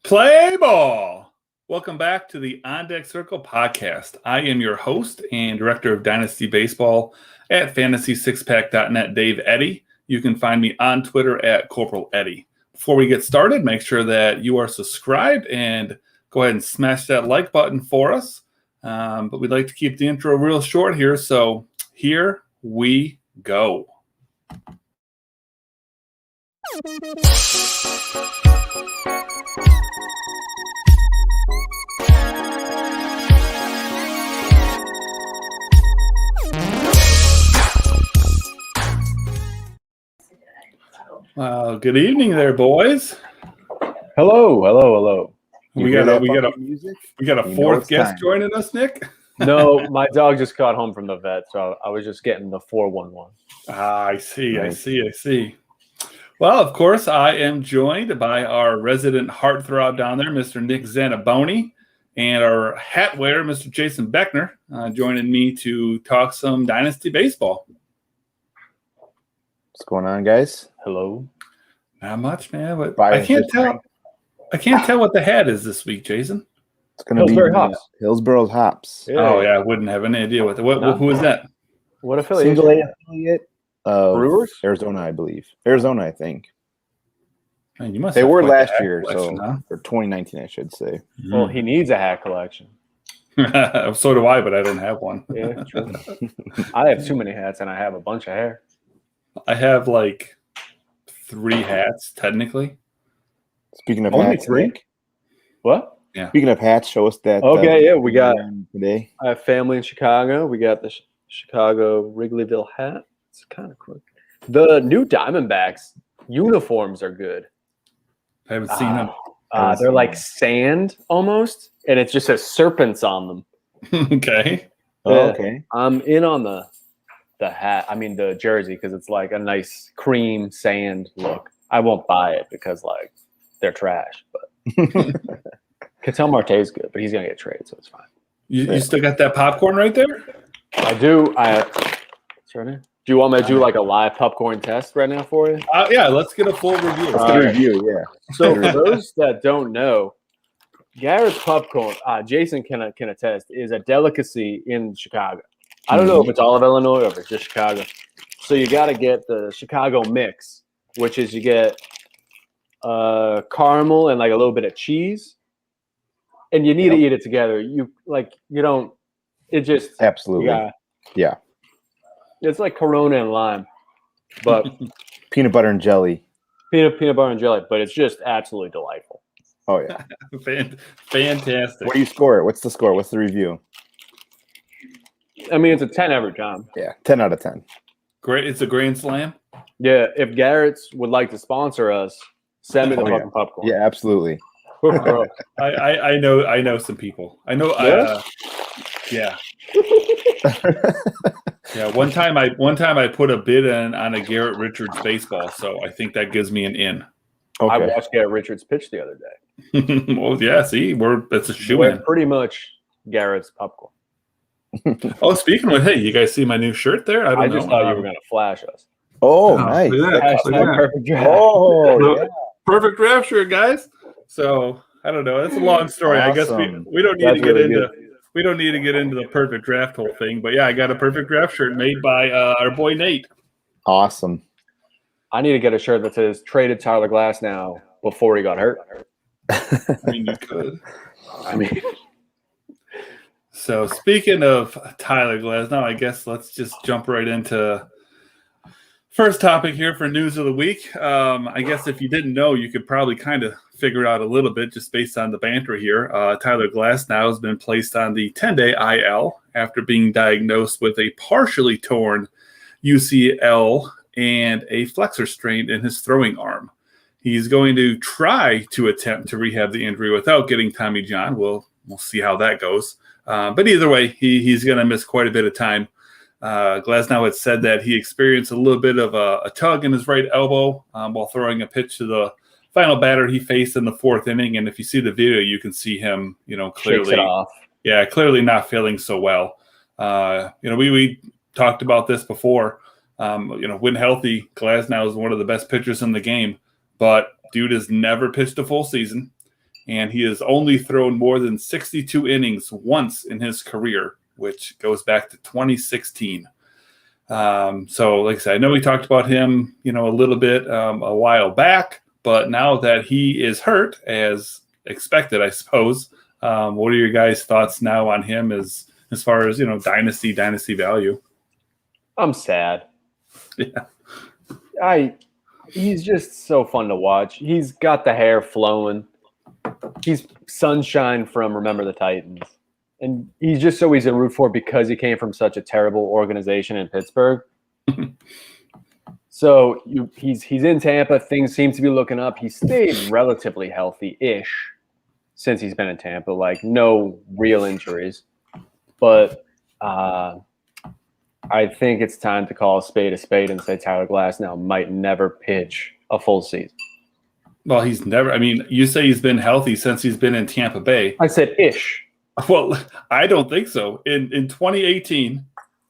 Play ball! Welcome back to the On Deck Circle podcast. I am your host and director of Dynasty Baseball at fantasy6pack.net, Dave Eddy. You can find me on Twitter at Corporal Eddy. Before we get started, make sure that you are subscribed and go ahead and smash that like button for us. But we'd like to keep the intro real short here, so here we go. Good evening there, boys. Hello. We got a fourth guest joining us, Nick. No, my dog just got home from the vet, so I was just getting the 411. I see. Well, of course, I am joined by our resident heartthrob down there, Mr. Nick Zanaboni, and our hat wearer, Mr. Jason Beckner, joining me to talk some Dynasty Baseball. What's going on, guys? Hello. Not much, man. But I can't tell what the hat is this week, Jason. It's going to be Hops. Hillsborough Hops. Yeah. Oh, yeah. I wouldn't have any idea what. Who is that? What affiliate? Single A affiliate of Brewers? Arizona, I believe. Arizona, I think. Man, you must. They have were quite last the year, collection, or 2019, I should say. Well, he needs a hat collection. So do I, but I don't have one. Yeah, true. I have too many hats, and I have a bunch of hair. I have like 3 hats, technically. Speaking of Only hats, 3? Nick, What? Yeah. Speaking of hats, show us that. Okay, yeah, we got today. I have family in Chicago. We got the Chicago Wrigleyville hat. It's kind of cool. The new Diamondbacks uniforms are good. I haven't seen them. They're like sand almost, and it just says serpents on them. Okay. Oh, Yeah. okay. I'm in on the hat. I mean the jersey because it's like a nice cream sand look. I won't buy it because like they're trash, but Ketel Marte's good, but he's gonna get traded, so it's fine. You still got that popcorn right there? I do. What's your name? Do you want me to do like a live popcorn test right now for you? Yeah, let's get a full review. Let's get a review, yeah. So for those that don't know, Garrett's popcorn, Jason can attest, is a delicacy in Chicago. I don't know if it's all of Illinois or if it's just Chicago. So you got to get the Chicago mix, which is you get caramel and like a little bit of cheese, and you need to eat it together. It just Absolutely. Yeah. It's like Corona and lime, but Peanut butter and jelly. peanut butter and jelly. But it's just absolutely delightful. Oh, yeah. Fantastic. What do you score it? What's the score? What's the review? I mean, it's a 10 every time. Yeah, 10 out of 10. Great. It's a grand slam. Yeah, if Garrett's would like to sponsor us, send me the fucking popcorn. Yeah, absolutely. I know some people. I know. Yeah? Yeah. One time I put a bid in on a Garrett Richards baseball, so I think that gives me an in. I Okay. watched Garrett Richards pitch the other day. Well, yeah. See, that's a shoe We're in. pretty much Garrett's popcorn. Oh, speaking of, hey, you guys see my new shirt there? I just thought you were going to flash us. Oh, nice. Look at that. Hashtag perfect draft. Oh, yeah. Perfect draft shirt, guys. So I don't know. That's a long story. Awesome. I guess we don't need That's to get really into. good. We don't need to get into the perfect draft whole thing, but yeah, I got a perfect draft shirt made by our boy Nate. Awesome. I need to get a shirt that says traded Tyler Glasnow before he got hurt. I mean, you could. I mean, So speaking of Tyler Glasnow, I guess let's just jump right into first topic here for news of the week. I guess if you didn't know, you could probably kind of figure out a little bit just based on the banter here. Tyler Glasnow has been placed on the 10-day IL after being diagnosed with a partially torn UCL and a flexor strain in his throwing arm. He's going to try to attempt to rehab the injury without getting Tommy John. We'll see how that goes. But either way, he's going to miss quite a bit of time. Glasnow had said that he experienced a little bit of a tug in his right elbow while throwing a pitch to the final batter he faced in the 4th inning. And if you see the video, you can see him, clearly, shakes it off. Yeah, clearly not feeling so well. We talked about this before. When healthy, Glasnow is one of the best pitchers in the game, but dude has never pitched a full season. and he has only thrown more than 62 innings once in his career, which goes back to 2016. So, like I said, I know we talked about him, a little bit a while back, but now that he is hurt, as expected, I suppose, what are your guys' thoughts now on him as far as dynasty value? I'm sad. Yeah. He's just so fun to watch. He's got the hair flowing. He's sunshine from Remember the Titans. And he's just so easy to root for because he came from such a terrible organization in Pittsburgh. So he's in Tampa. Things seem to be looking up. He stayed relatively healthy-ish since he's been in Tampa, like no real injuries. But I think it's time to call a spade and say Tyler Glasnow might never pitch a full season. Well, he's never – I mean, you say he's been healthy since he's been in Tampa Bay. I said ish. Well, I don't think so. In 2018,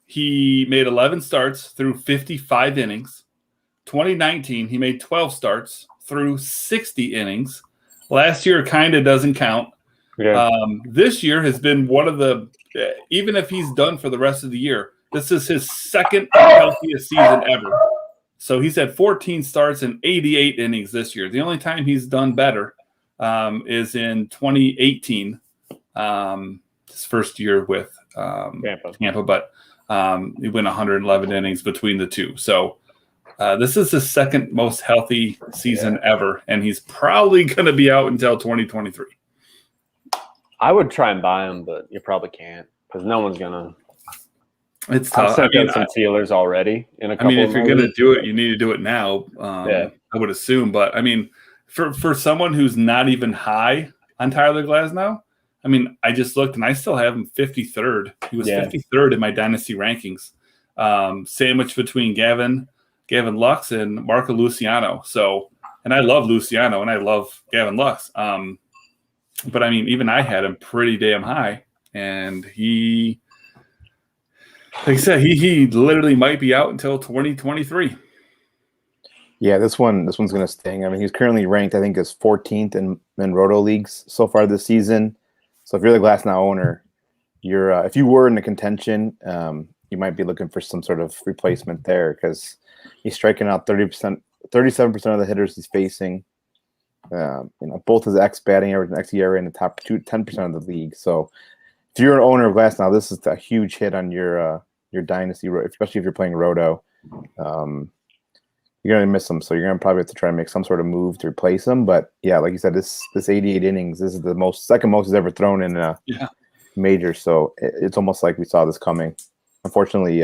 he made 11 starts through 55 innings. 2019, he made 12 starts through 60 innings. Last year kind of doesn't count. Yeah. This year has been one of the – even if he's done for the rest of the year, this is his second healthiest season ever. So he's had 14 starts and 88 innings this year. The only time he's done better is in 2018, his first year with Tampa, but he went 111 innings between the two. So this is his second most healthy season ever, and he's probably going to be out until 2023. I would try and buy him, but you probably can't because no one's going to. It's tough. I've sent some feelers already. If you're going to do it, you need to do it now. I would assume. But, I mean, for someone who's not even high on Tyler Glasnow, I mean, I just looked, and I still have him 53rd. He was 53rd in my dynasty rankings. Sandwiched between Gavin Lux and Marco Luciano. So, and I love Luciano, and I love Gavin Lux. But, I mean, even I had him pretty damn high. And he – like I said, he literally might be out until 2023. Yeah, this one's going to sting. I mean, he's currently ranked, I think, as 14th in Roto leagues so far this season. So if you're the Glasnow owner, if you were in the contention, you might be looking for some sort of replacement there because he's striking out 37% of the hitters he's facing. Both his batting average and xERA in the top 10% of the league. So if you're an owner of Glasnow, this is a huge hit on your dynasty, especially if you're playing Roto. You're going to miss him, so you're going to probably have to try to make some sort of move to replace him. But, yeah, like you said, this 88 innings, this is the second most he's ever thrown in a major. So it's almost like we saw this coming. Unfortunately,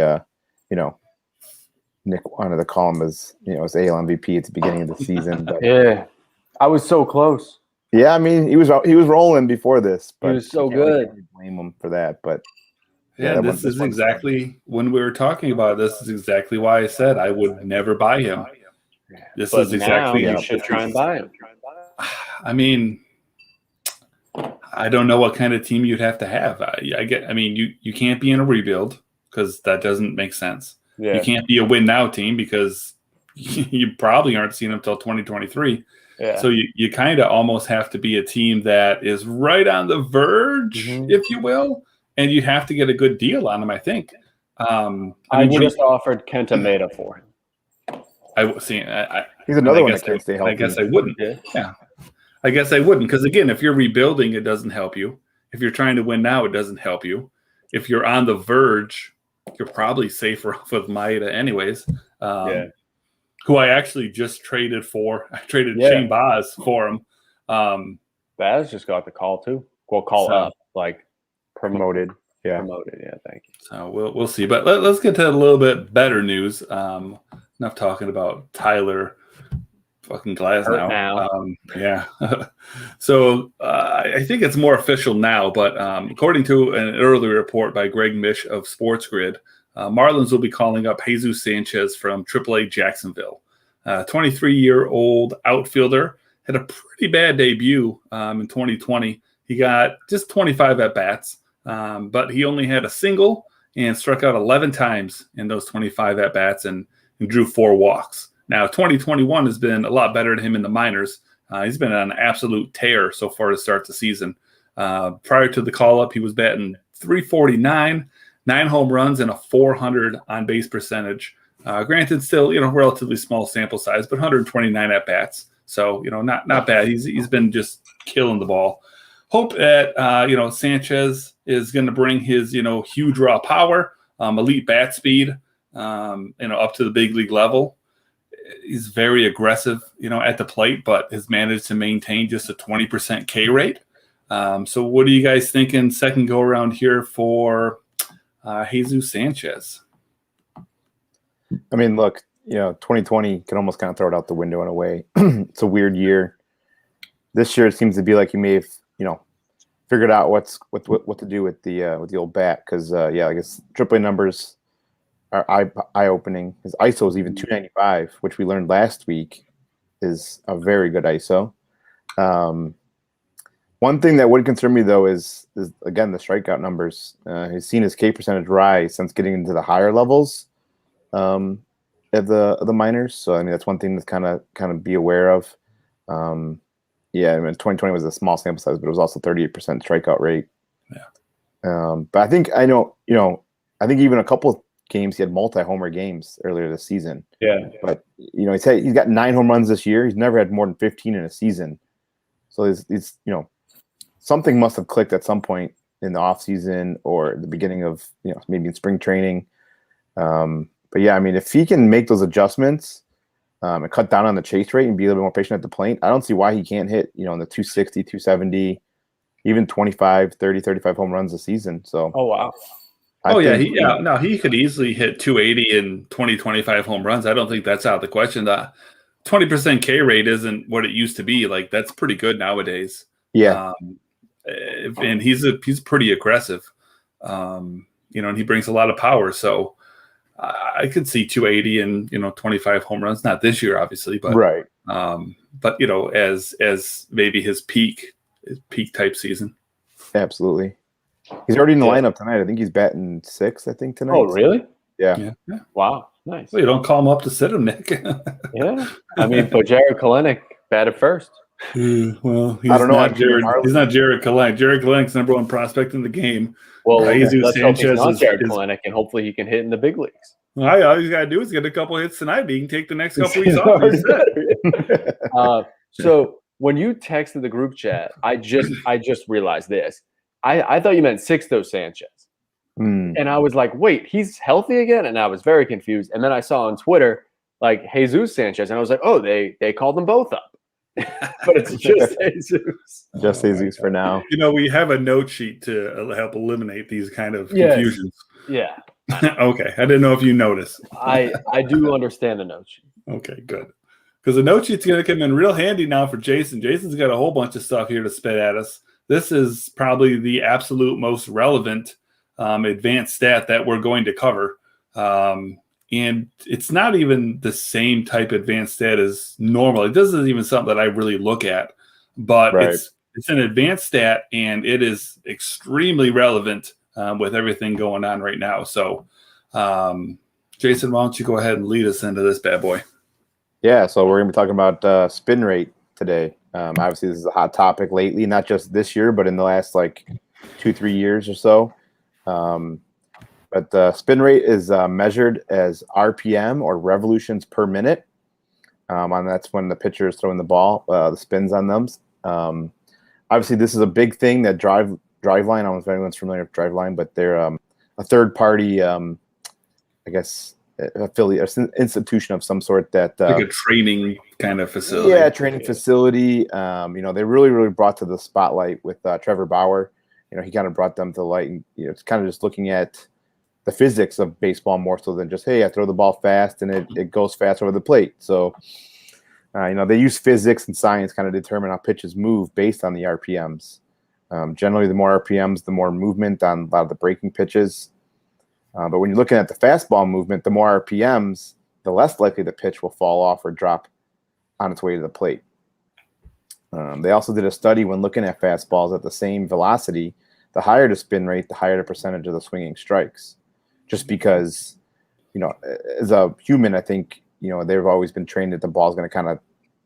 Nick wanted to call him as AL MVP at the beginning of the season. But, yeah, I was so close. Yeah, I mean, he was rolling before this. But he was so good. Can't blame him for that, but. Yeah, this is exactly when we were talking about this is exactly why I said I would never buy him. This is exactly you should try and buy him. I mean, I don't know what kind of team you'd have to have. You can't be in a rebuild because that doesn't make sense. Yeah. You can't be a win now team because you probably aren't seeing them until 2023. Yeah. So you kind of almost have to be a team that is right on the verge, if you will. And you have to get a good deal on him, I think. I just offered Kenta Maeda for him. He's another one that can't stay healthy. I guess I wouldn't. Yeah. I guess I wouldn't because, again, if you're rebuilding, it doesn't help you. If you're trying to win now, it doesn't help you. If you're on the verge, you're probably safer off with Maeda anyways. Who I actually just traded for. I traded Shane Baz for him. Baz just got the call, too. Well, up, like. Promoted. Yeah, thank you. So we'll see. But let's get to a little bit better news. Enough talking about Tyler fucking Glasnow. So I think it's more official now, but according to an earlier report by Greg Mish of SportsGrid, Marlins will be calling up Jesus Sanchez from AAA Jacksonville. 23-year-old outfielder had a pretty bad debut in 2020. He got just 25 at-bats. But he only had a single and struck out 11 times in those 25 at-bats and drew 4 walks. Now, 2021 has been a lot better to him in the minors. He's been on an absolute tear so far to start the season. Prior to the call-up, he was batting .349, 9 home runs, and a .400 on-base percentage. Granted, still, relatively small sample size, but 129 at-bats. So, not bad. He's been just killing the ball. Hope that, Sanchez is going to bring his, huge raw power, elite bat speed, up to the big league level. He's very aggressive, at the plate, but has managed to maintain just a 20% K rate. So what are you guys thinking second go around here for Jesus Sanchez? I mean, look, 2020 can almost kind of throw it out the window in a way. It's a weird year. This year it seems to be like he may have, figured out what to do with the old bat because I guess AAA numbers are eye-opening. His ISO is even 295, which we learned last week is a very good ISO. One thing that would concern me though is again the strikeout numbers. He's seen his K percentage rise since getting into the higher levels of the minors. So I mean that's one thing to kind of be aware of. 2020 was a small sample size, but it was also 38% strikeout rate. Yeah. But I think I think even a couple of games he had multi-homer games earlier this season. Yeah. But he's got 9 home runs this year. He's never had more than 15 in a season. So he's something must have clicked at some point in the off season or the beginning of maybe in spring training. But yeah, I mean if he can make those adjustments and cut down on the chase rate and be a little bit more patient at the plate, I don't see why he can't hit, in the 260, 270, even 25, 30, 35 home runs a season. So, oh, wow. He could easily hit 280 and 25 home runs. I don't think that's out of the question. The 20% K rate isn't what it used to be. Like that's pretty good nowadays. Yeah. And he's pretty aggressive, and he brings a lot of power. So I could see 280 and 25 home runs. Not this year, obviously, but right. But as maybe his peak type season. Absolutely. He's already in the lineup tonight. I think he's batting 6th. I think tonight. Oh, really? Yeah. Wow, nice. Well, you don't call him up to sit him, Nick. Yeah, I mean, but Jared Kelenic batted first. Well, I don't know. He's not Jared Kelenic. Jared Kelenic's #1 prospect in the game. Well, let's Sanchez hope he's not Jared Kelenic, and hopefully he can hit in the big leagues. Well, all he's got to do is get a couple hits tonight. He can take the next couple weeks off. So when you texted the group chat, I just realized this. I thought you meant Sixto Sanchez. And I was like, wait, he's healthy again? And I was very confused. And then I saw on Twitter, like, Jesus Sanchez. And I was like, oh, they called them both up. But it's just Jesus. Just Jesus for now. We have a note sheet to help eliminate these kind of confusions. Yeah. Okay. I didn't know if you noticed. I do understand the note sheet. Okay, good. Because the note sheet's going to come in real handy now for Jason. Jason's got a whole bunch of stuff here to spit at us. This is probably the absolute most relevant advanced stat that we're going to cover. And it's not even the same type of advanced stat as normal. This isn't even something that I really look at. But it's an advanced stat, and it is extremely relevant with everything going on right now. So, Jason, why don't you go ahead and lead us into this bad boy? Yeah, so we're going to be talking about spin rate today. Obviously, this is a hot topic lately, not just this year, but in the last 2-3 years or so. But the spin rate is measured as RPM or revolutions per minute. And that's when the pitcher is throwing the ball, the spins on them. Obviously, this is a big thing that Driveline, I don't know if anyone's familiar with Driveline, but they're a third-party, affiliate, institution of some sort that like a training kind of facility. Yeah, training facility. They really brought to the spotlight with Trevor Bauer. He kind of brought them to light, and it's kind of just looking at the physics of baseball more so than just, hey, I throw the ball fast and it goes fast over the plate. So, they use physics and science kind of determine how pitches move based on the RPMs. Generally, the more RPMs, the more movement on a lot of the breaking pitches. But when you're looking at the fastball movement, the more RPMs, the less likely the pitch will fall off or drop on its way to the plate. They also did a study when looking at fastballs at the same velocity. The higher the spin rate, the higher the percentage of the swinging strikes. Just because, as a human, I think, they've always been trained that the ball is going to kind of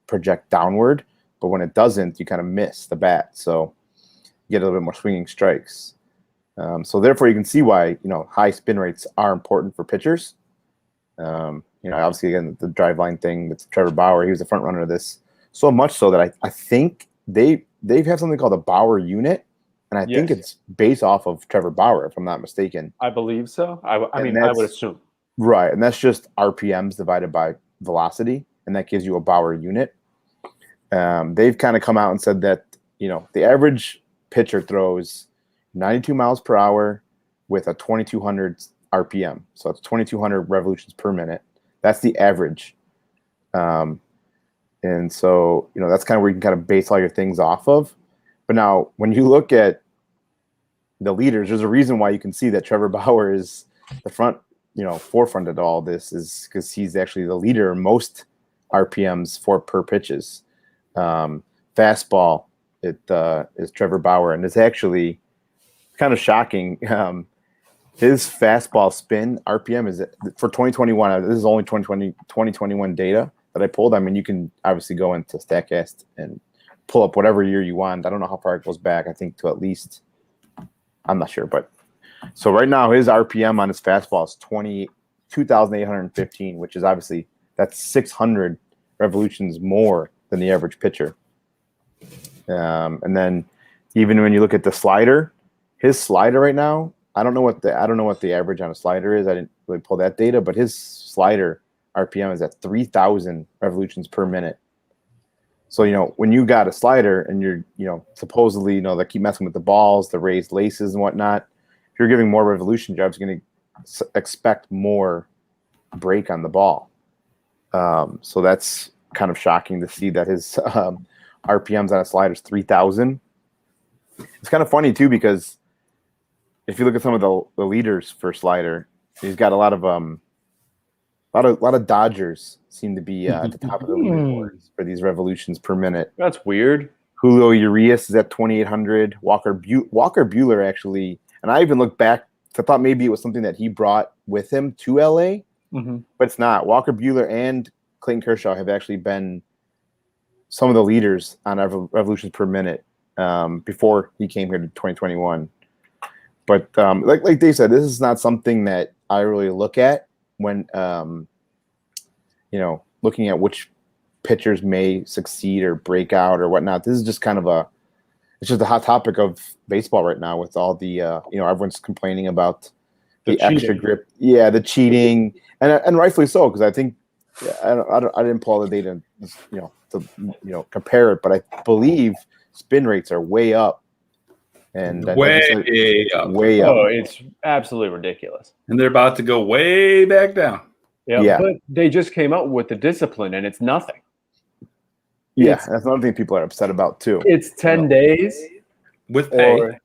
project downward. but when it doesn't, you kind of miss the bat. So you get a little bit more swinging strikes. So therefore, you can see why high spin rates are important for pitchers. Obviously, again, the drive line thing with Trevor Bauer, he was the front runner of this. So much so that I think they have something called a Bauer unit, and I think it's based off of Trevor Bauer, if I'm not mistaken. I believe so. I mean, I would assume. Right, and that's just RPMs divided by velocity, and that gives you a Bauer unit. They've kind of come out and said that the average pitcher throws 92 miles per hour with a 2200 RPM, so it's 2200 revolutions per minute. That's the average, and so that's kind of where you can kind of base all your things off of. But now, when you look at the leaders, there's a reason why you can see that Trevor Bauer is the forefront of all this, is because he's actually the leader in most RPMs for per pitches. Fastball, it is Trevor Bauer, and it's actually kind of shocking. His fastball spin RPM is for 2021. This is only 2021 data that I pulled. I mean, you can obviously go into StatCast and pull up whatever year you want. I don't know how far it goes back. I think to at least, I'm not sure, but so right now his RPM on his fastball is 22,815, which is obviously that's 600 revolutions more than the average pitcher. And then even when you look at the slider, his slider right now, I don't know what the average on a slider is. I didn't really pull that data, but his slider RPM is at 3,000 revolutions per minute. So when you got a slider and you're supposedly they keep messing with the balls, the raised laces and whatnot, if you're giving more revolution jobs, you're going to expect more break on the ball. So that's kind of shocking to see that his RPMs on a slider is 3,000. It's kind of funny too, because if you look at some of the leaders for slider, he's got a lot of Dodgers seem to be at the top of the leaderboards for these revolutions per minute. That's weird. Julio Urias is at 2,800. Walker Buehler actually, and I even looked back. I thought maybe it was something that he brought with him to LA, but it's not. Walker Buehler and Clayton Kershaw have actually been some of the leaders on revolutions per minute before he came here to 2021. But like Dave said, this is not something that I really look at when looking at which pitchers may succeed or break out or whatnot. This is just kind of it's just a hot topic of baseball right now with all the everyone's complaining about the extra grip, the cheating, and rightfully so, because I think I didn't pull all the data to compare it, but I believe spin rates are way up. And way up. Oh, it's absolutely ridiculous. And they're about to go way back down. Yeah. But they just came out with the discipline, and it's nothing. Yeah, that's another thing people are upset about too. It's 10 days with pay.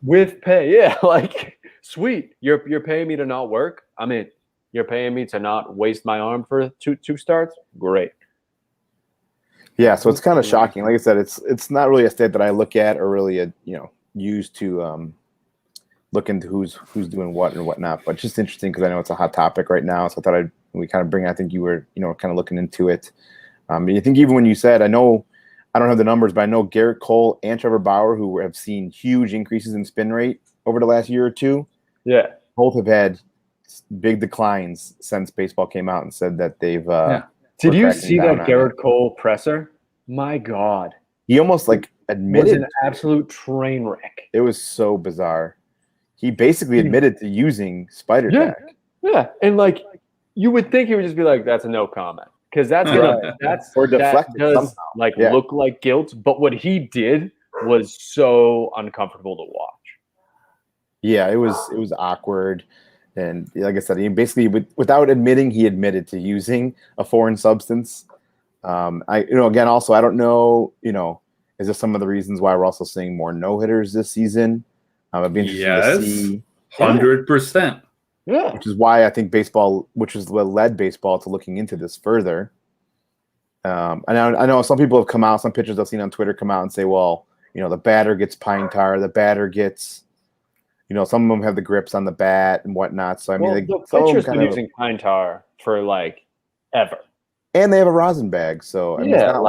With pay. Yeah, like sweet. You're paying me to not work. I'm in. You're paying me to not waste my arm for two starts. Great. Yeah, so it's kind of shocking. Like I said, it's not really a stat that I look at or really use to look into who's doing what and whatnot. But just interesting because I know it's a hot topic right now. So I thought we kind of bring. I think you were kind of looking into it. I think even when you said, I don't have the numbers, but I know Garrett Cole and Trevor Bauer, who have seen huge increases in spin rate over the last year or two. Yeah, both have had big declines since baseball came out and said that they've. Did you see that Garrett Cole presser? My God. He almost admitted. It was an absolute train wreck. It was so bizarre. He basically admitted to using Spider Tack. Yeah. And you would think he would just be like, that's a no comment. Because that does look like guilt. But what he did was so uncomfortable to watch. Yeah, it was awkward. And like I said, he basically, without admitting, he admitted to using a foreign substance. Again, also, I don't know, is this some of the reasons why we're also seeing more no-hitters this season? I'd be interested to see. 100%. Yeah. Which is why I think baseball, which is what led baseball to looking into this further. And I know some people have come out, some pitchers I've seen on Twitter come out and say, well, the batter gets pine tar, the batter gets some of them have the grips on the bat and whatnot. So, the pitcher's been using pine tar for ever. And they have a rosin bag. So, it's not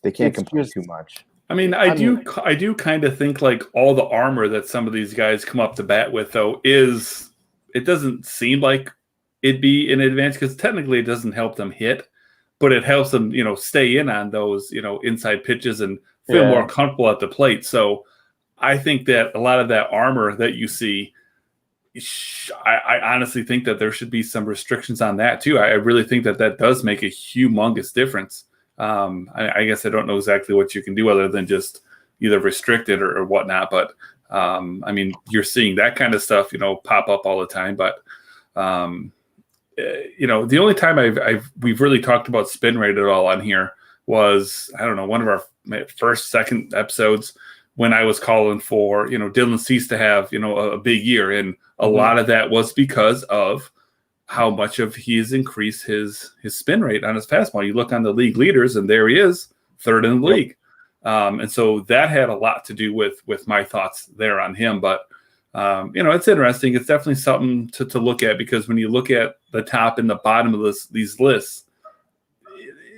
They can't It's complain just- too much. I mean, I do kind of think like all the armor that some of these guys come up to bat with, though, it doesn't seem like it'd be an advantage because technically it doesn't help them hit, but it helps them, stay in on those, inside pitches and feel more comfortable at the plate. So I think that a lot of that armor that you see, I honestly think that there should be some restrictions on that too. I really think that does make a humongous difference. I guess I don't know exactly what you can do other than just either restrict it or whatnot. But I mean, you're seeing that kind of stuff, pop up all the time. But the only time we've really talked about spin rate at all on here was, I don't know, one of our second episodes when I was calling for, Dylan Cease to have, a big year. And a lot of that was because of how much of he's increased his spin rate on his fastball. You look on the league leaders, and there he is, third in the league. And so that had a lot to do with my thoughts there on him. But, it's interesting. It's definitely something to look at, because when you look at the top and the bottom of these lists,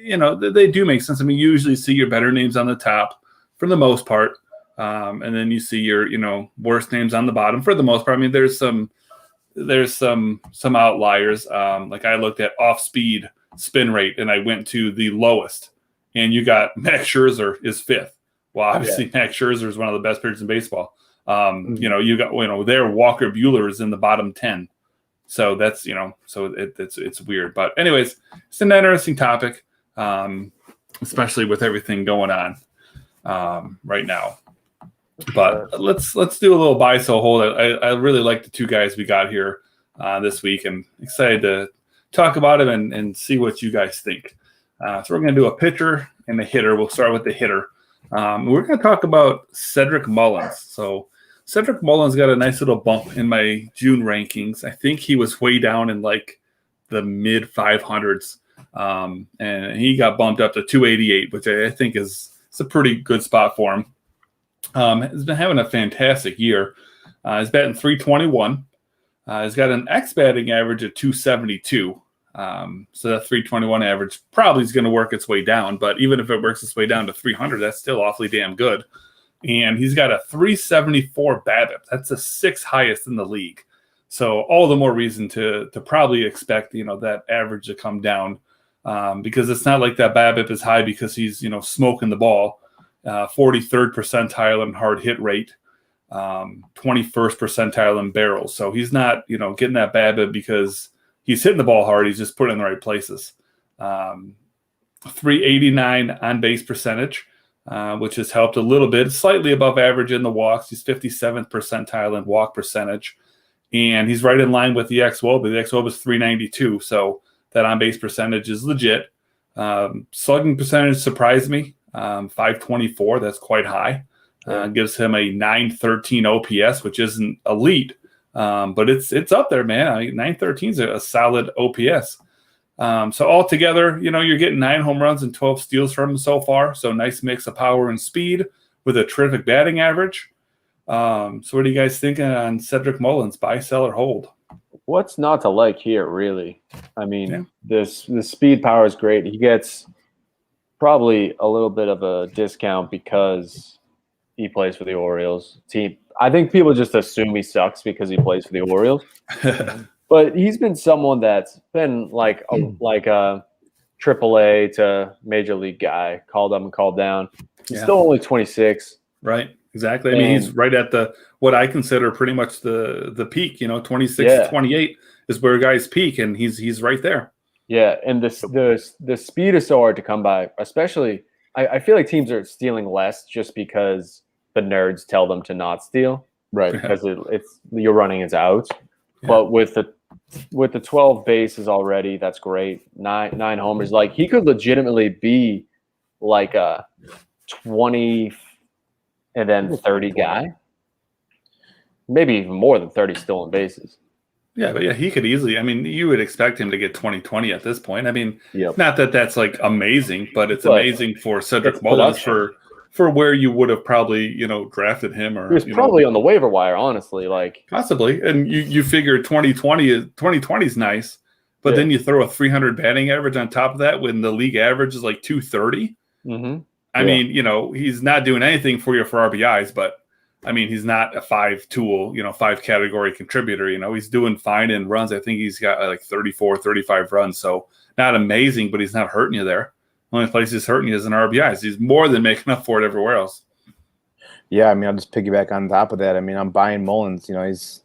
they do make sense. I mean, you usually see your better names on the top for the most part. And then you see your, worst names on the bottom for the most part. I mean, there's some outliers. Like I looked at off speed spin rate and I went to the lowest, and you got Max Scherzer is fifth. Well, obviously Max Scherzer is one of the best pitchers in baseball. You got, there Walker Buehler is in the bottom 10. So that's, so it's weird, but anyways, it's an interesting topic. Especially with everything going on right now. But let's do a little buy sell hold. I really like the two guys we got here this week, and excited to talk about them and see what you guys think. So we're going to do a pitcher and a hitter. We'll start with the hitter. We're going to talk about Cedric Mullins. So Cedric Mullins got a nice little bump in my June rankings. I think he was way down in like the mid 500s, and he got bumped up to 288, which I think is a pretty good spot for him. He's been having a fantastic year. He's batting .321. He's got an X batting average of 272. So that 321 average probably is going to work its way down. But even if it works its way down to 300, that's still awfully damn good. And he's got a 374 BABIP. That's the sixth highest in the league. So all the more reason to probably expect, that average to come down, because it's not like that BABIP is high because he's, smoking the ball. 43rd percentile in hard hit rate, 21st percentile in barrels. So he's not, getting that BABIP because he's hitting the ball hard. He's just putting it in the right places. 389 on base percentage, which has helped a little bit, slightly above average in the walks. He's 57th percentile in walk percentage, and he's right in line with the xWOBA. The xWOBA is 392, so that on base percentage is legit. Slugging percentage surprised me. 524, that's quite high. Gives him a 913 OPS, which isn't elite, but it's up there, man. 913 is a solid OPS. So altogether, you're getting 9 home runs and 12 steals from him so far. So nice mix of power and speed with a terrific batting average. So what are you guys thinking on Cedric Mullins? Buy, sell, or hold? What's not to like here, really? I mean, the speed power is great. He gets probably a little bit of a discount because he plays for the Orioles team. I think people just assume he sucks because he plays for the Orioles. But he's been someone that's been like a AAA to major league guy, called up and called down. He's still only 26. Right, exactly. I mean, he's right at what I consider pretty much the peak. 26, 28 is where guys peak, and he's right there. Yeah, and the speed is so hard to come by, especially I feel like teams are stealing less just because the nerds tell them to not steal, right? Because it's you're running his outs. Yeah. But with the 12 bases already, that's great. Nine homers, like he could legitimately be like a 20 and then 30 guy, maybe even more than 30 stolen bases. Yeah, but he could easily. I mean, you would expect him to get 20-20 at this point. I mean, not that that's like amazing, but it's amazing for Cedric Mullins for where you would have probably drafted him, or he was probably on the waiver wire, honestly, like possibly. And you figure 2020 is nice, but then you throw a 300 batting average on top of that when the league average is like 230. I mean, he's not doing anything for you for RBIs, but I mean, he's not a 5-tool, 5-category contributor. He's doing fine in runs. I think he's got like 34, 35 runs. So not amazing, but he's not hurting you there. The only place he's hurting you is in RBIs. He's more than making up for it everywhere else. Yeah, I mean, I'll just piggyback on top of that. I mean, I'm buying Mullins. He's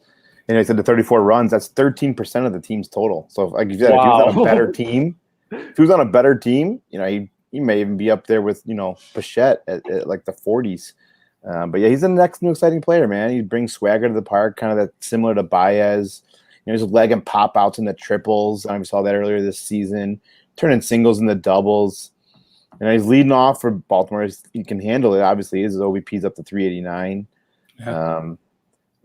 said the 34 runs. That's 13% of the team's total. So, like you said, if he was on a better team, he may even be up there with Bichette at like the 40s. But yeah, he's the next new exciting player, man. He brings swagger to the park, kind of that similar to Baez. His leg and pop outs in the triples. I saw that earlier this season. Turning singles into doubles. He's leading off for Baltimore. He can handle it. Obviously, his OBP's up to 389. Yeah.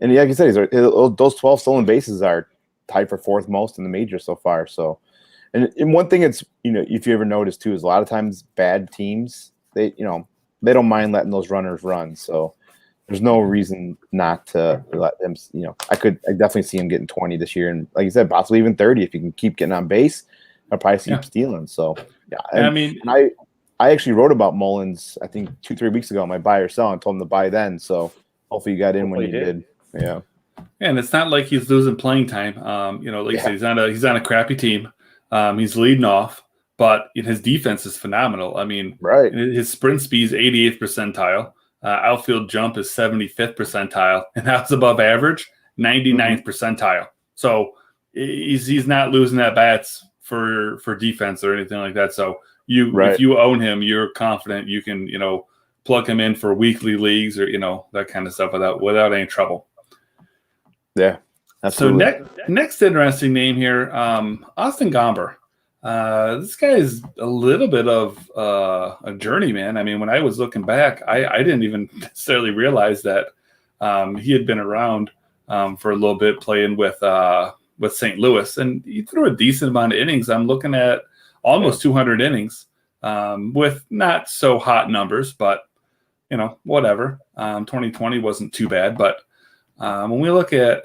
And like you said, those 12 stolen bases are tied for fourth most in the major so far. So, and one thing it's if you ever notice too is a lot of times bad teams they don't mind letting those runners run. So there's no reason not to let them. I definitely see him getting 20 this year, and like you said, possibly even 30 if you can keep getting on base. I'll probably see him stealing. So yeah, I actually wrote about Mullins I think 2-3 weeks ago on my buy or sell and told him to buy then. So hopefully you got in when you did. Yeah. And it's not like he's losing playing time. Like you said, he's on a crappy team. He's leading off, but his defense is phenomenal. I mean, right. His sprint speed is 88th percentile. Outfield jump is 75th percentile, and that's above average, 99th percentile. So he's not losing at bats for defense or anything like that. So if you own him, you're confident you can plug him in for weekly leagues or that kind of stuff without any trouble. Yeah. Absolutely. So next interesting name here, Austin Gomber. This guy is a little bit of a journeyman. I mean, when I was looking back, I didn't even necessarily realize that he had been around for a little bit playing with St. Louis, and he threw a decent amount of innings. I'm looking at almost 200 innings with not so hot numbers, but whatever. 2020 wasn't too bad, but when we look at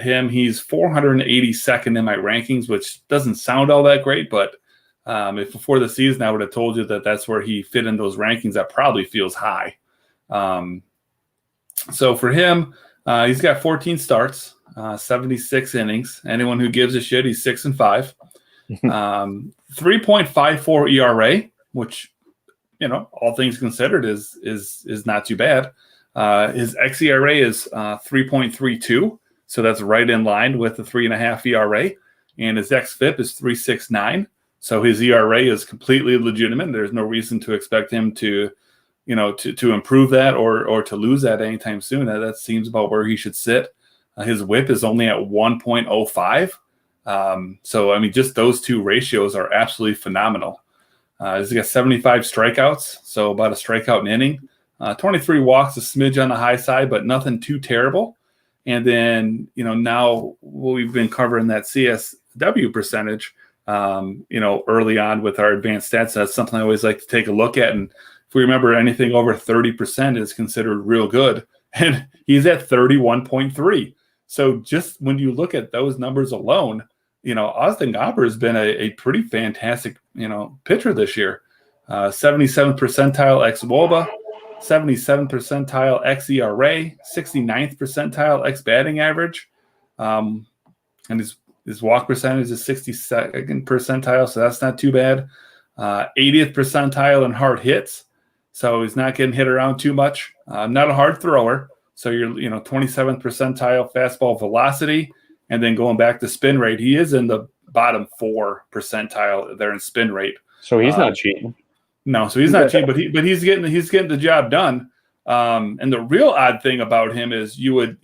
him, he's 482nd in my rankings, which doesn't sound all that great. But if before the season I would have told you that that's where he fit in those rankings, that probably feels high. So for him, he's got 14 starts, 76 innings. Anyone who gives a shit, he's 6-5, 3.54 ERA, which all things considered is not too bad. His xERA is 3.32, so that's right in line with the 3.5 ERA, and his xFIP is 3.69. So his ERA is completely legitimate. There's no reason to expect him to improve that or to lose that anytime soon. That seems about where he should sit. His WHIP is only at 1.05. So I mean, just those two ratios are absolutely phenomenal. He's got 75 strikeouts, so about a strikeout an inning. 23 walks, a smidge on the high side, but nothing too terrible. And then, now we've been covering that CSW percentage, early on with our advanced stats. That's something I always like to take a look at. And if we remember, anything over 30% is considered real good. And he's at 31.3. So just when you look at those numbers alone, Austin Gomber has been a pretty fantastic, pitcher this year. 77th percentile ex-WOBA. 77th percentile xERA, 69th percentile x-batting average, and his walk percentage is 62nd percentile, so that's not too bad. 80th percentile in hard hits, so he's not getting hit around too much. Not a hard thrower, so you're 27th percentile fastball velocity, and then going back to spin rate, he is in the bottom 4 percentile there in spin rate. So he's not cheating. No, so he's not cheap, but he's getting the job done. And the real odd thing about him is you would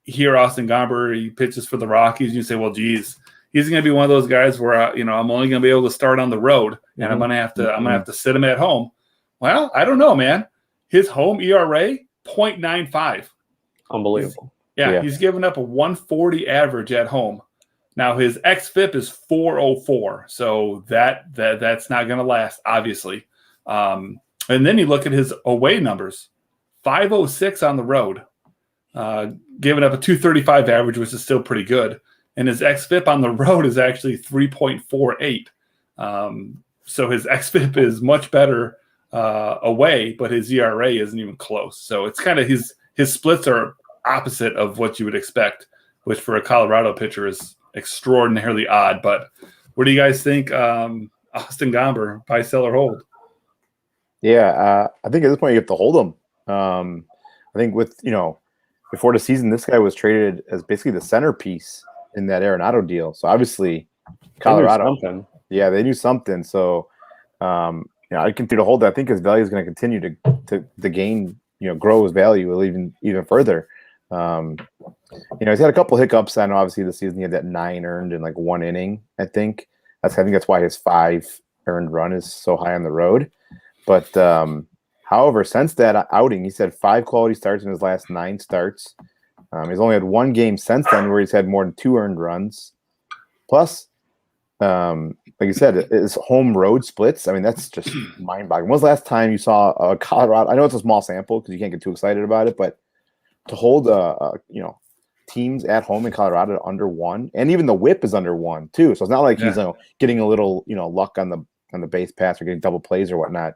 hear Austin Gomber, he pitches for the Rockies, and you say, well, geez, he's going to be one of those guys where I'm only going to be able to start on the road, and I'm going to have to sit him at home. Well, I don't know, man. His home ERA 0.95. Unbelievable. Yeah, he's given up a 140 average at home. Now his xFIP is 404, so that's not going to last, obviously. And then you look at his away numbers, 506 on the road, giving up a 235 average, which is still pretty good. And his xFIP on the road is actually 3.48. So his xFIP is much better away, but his ERA isn't even close. So it's kind of his splits are opposite of what you would expect, which for a Colorado pitcher is extraordinarily odd. But what do you guys think? Austin Gomber, buy, sell, or hold? Yeah, I think at this point you have to hold him. I think before the season, this guy was traded as basically the centerpiece in that Arenado deal. So obviously, Colorado, they knew something. So I continue to hold that. I think his value is going to continue to gain, grow his value even further. He's had a couple hiccups. I know obviously this season he had that 9 earned in like 1 inning. I think that's why his 5 earned run is so high on the road. But however, since that outing, he's had 5 quality starts in his last 9 starts. He's only had 1 game since then where he's had more than 2 earned runs. Plus, like you said, his home road splits. I mean, that's just mind-boggling. When was the last time you saw a Colorado? I know it's a small sample because you can't get too excited about it, but to hold teams at home in Colorado to under 1, and even the whip is under 1 too. So it's not like he's getting a little luck on the base pass or getting double plays or whatnot.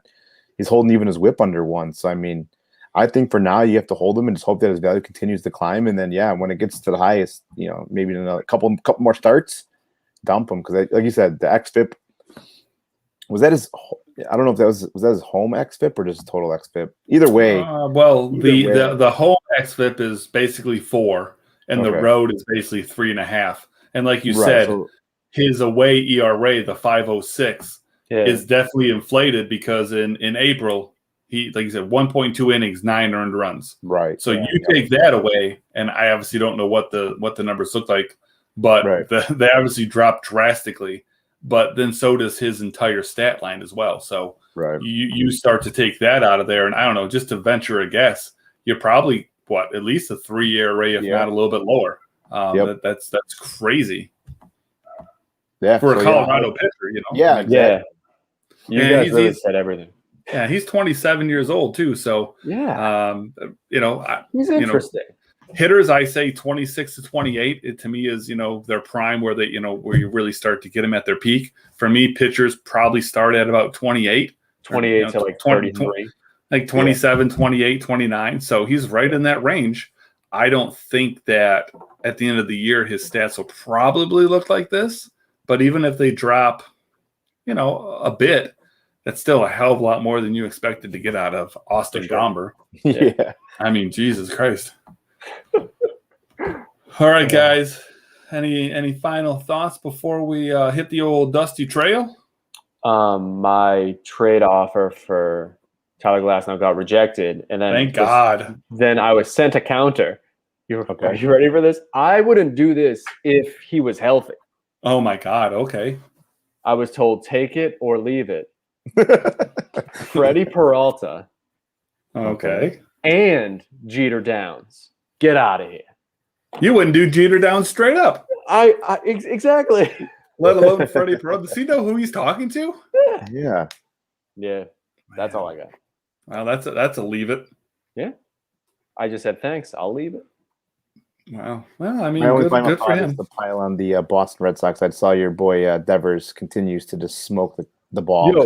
He's holding even his whip under 1. So I mean, I think for now you have to hold him and just hope that his value continues to climb. And then when it gets to the highest, maybe in another couple more starts, dump him because like you said, the xFIP was that his. I don't know if was that his home xFIP or just total xFIP. Either way, the home xFIP is basically 4, and the road is basically 3.5. And like you said, his away ERA, the 5.06, is definitely inflated because in April he, like you said, 1.2 innings, 9 earned runs. Right. So you take that away, and I obviously don't know what the numbers look like, but they obviously dropped drastically. But then so does his entire stat line as well. So you start to take that out of there, and I don't know, just to venture a guess, you're probably at least a 3 ERA, if not a little bit lower. That's crazy. Yeah, for a Colorado pitcher, Yeah, exactly. You guys really said everything. Yeah, he's 27 years old too. So he's interesting. Hitters, I say 26 to 28. It to me is their prime where they where you really start to get them at their peak. For me, pitchers probably start at about 28 to like 33, like 27, 28, 29. So he's right in that range. I don't think that at the end of the year his stats will probably look like this. But even if they drop, a bit, that's still a hell of a lot more than you expected to get out of Austin Gomber. Yeah. I mean, Jesus Christ. All right, guys. Any final thoughts before we hit the old dusty trail? My trade offer for Tyler Glasnow got rejected, and then thank God. Then I was sent a counter. Are you ready for this? I wouldn't do this if he was healthy. Oh my God. Okay. I was told take it or leave it. Freddie Peralta. Okay. And Jeter Downs. Get out of here. You wouldn't do Jeter Downs straight up. Exactly. Let alone Freddie Peralta. Does he know who he's talking to? Yeah. Yeah. That's all I got. Well, that's a leave it. Yeah. I just said thanks. I'll leave it. Wow. Well, I mean, my only final good for thought him. is the pile on the Boston Red Sox. I saw your boy Devers continues to just smoke the ball. He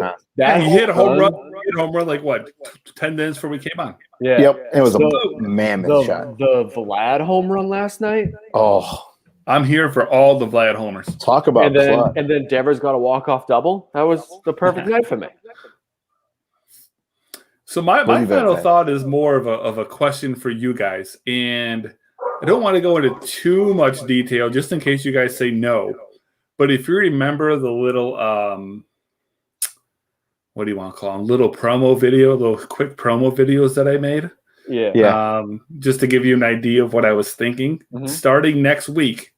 hit a home run. Like what? 10 minutes before we came on. Yeah. Yep. It was a mammoth shot. The Vlad home run last night. Oh, I'm here for all the Vlad homers. Talk about and then Devers got a walk-off double. That was the perfect night for me. So my final thought is more of a question for you guys, and I don't want to go into too much detail just in case you guys say no. But if you remember the little what do you want to call them? Little quick promo videos that I made. Yeah. Just to give you an idea of what I was thinking. Mm-hmm. Starting next week,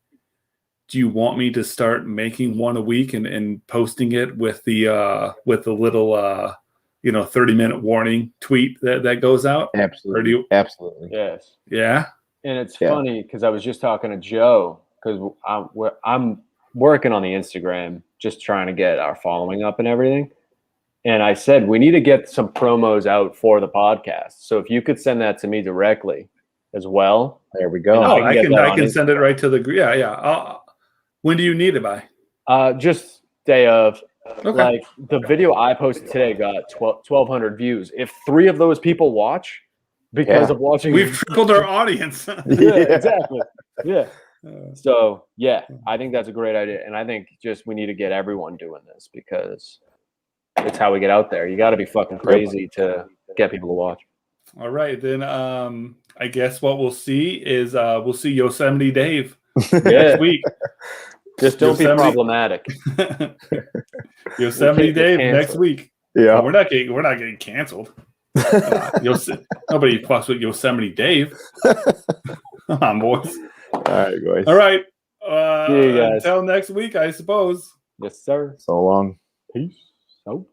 do you want me to start making one a week and posting it with the little 30-minute warning tweet that goes out? Absolutely. Absolutely. Yes. Yeah. And it's funny because I was just talking to Joe because I'm working on the Instagram, just trying to get our following up and everything. And I said, we need to get some promos out for the podcast. So if you could send that to me directly as well. There we go. I can send it right to the, yeah. When do you need it by? Just day of. Okay. Like the video I posted today got 1,200 views. If 3 of those people watch because of watching, we've tripled our audience. yeah, exactly. Yeah. So yeah, I think that's a great idea, and I think just we need to get everyone doing this because it's how we get out there. You got to be fucking crazy to get people to watch. All right, then. I guess what we'll see is we'll see Yosemite Dave next week. Just don't be problematic. Yosemite Dave next week. Yeah, we're not getting canceled. Nobody fucks with Yosemite Dave. Come on, boys. All right, guys. All right. See you guys. Until next week, I suppose. Yes, sir. So long. Peace out.